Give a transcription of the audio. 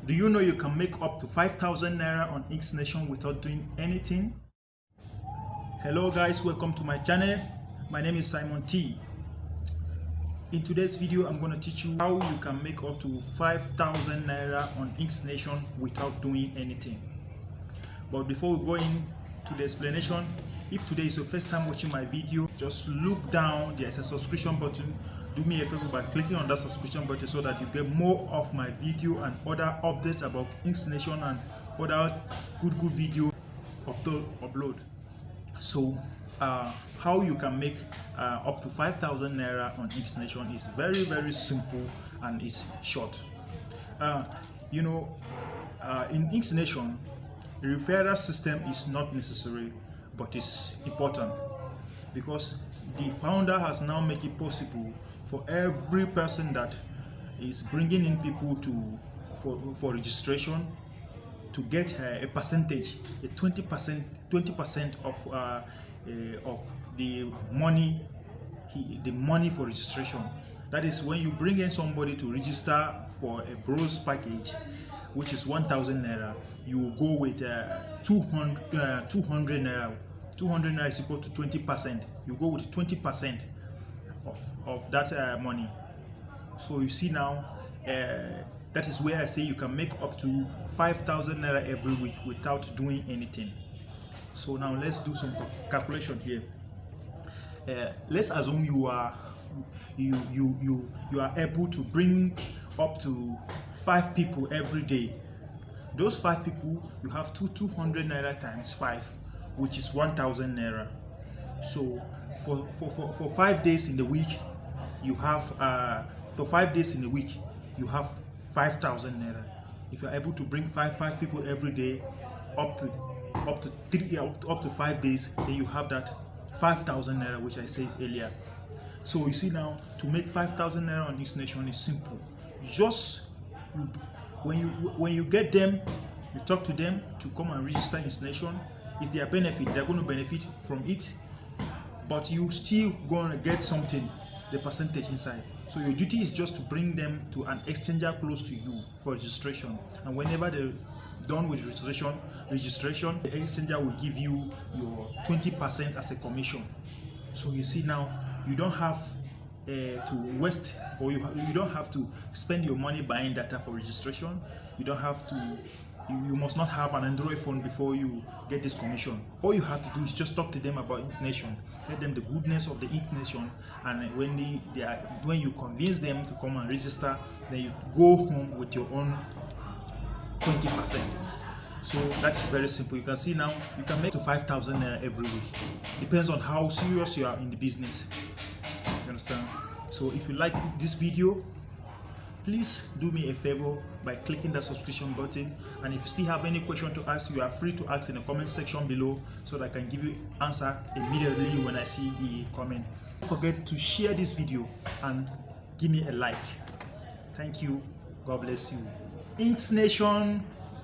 Do you know you can make up to 5,000 naira on Inksnation without doing anything? Hello guys, welcome to my channel. My name is Simon T. In today's video, I'm going to teach you how you can make up to 5,000 naira on Inksnation without doing anything. But before we go into the explanation, if today is your first time watching my video, just look down, there's a subscription button. Do me a favor by clicking on that subscription button so that you get more of my video and other updates about Inksnation and other good video upload. So how you can make up to 5,000 naira on Inksnation is very simple and it's short. In Inksnation, the referral system is not necessary, but it's important because the founder has now made it possible for every person that is bringing in people for registration to get a percentage, a 20% of the money for registration. That is, when you bring in somebody to register for a bros package, which is 1,000 naira, you will go with 200 naira. 200 naira is equal to 20%. You go with 20% of that money. So you see now, that is where I say you can make up to 5,000 naira every week without doing anything. So now let's do some calculation here. Let's assume you are able to bring up to 5 people every day. Those 5 people, you have 200 naira times 5, which is 1,000 naira. So for 5 days in the week, you have 5,000 naira. If you're able to bring five people every day up to 5 days, then you have that 5,000 naira, which I said earlier. So you see now, to make 5,000 naira on Inksnation is simple. Just when you get them, you talk to them to come and register Inksnation. It's their benefit. They're going to benefit from it, but you still going to get something, the percentage inside. So your duty is just to bring them to an exchanger close to you for registration, and whenever they're done with registration, the exchanger will give you your 20% as a commission. So you see now, you don't have to waste, or you don't have to spend your money buying data for registration. You don't have to. You must not have an Android phone before you get this commission. All you have to do is just talk to them about Inksnation, tell them the goodness of the Inksnation, and when you convince them to come and register, then you go home with your own 20%. So that is very simple. You can see now you can make to 5,000 naira every week. Depends on how serious you are in the business. You understand? So if you like this video, please do me a favor by clicking the subscription button, and if you still have any question to ask, you are free to ask in the comment section below so that I can give you answer immediately when I see the comment. Don't forget to share this video and give me a like. Thank you. God bless you. Inksnation.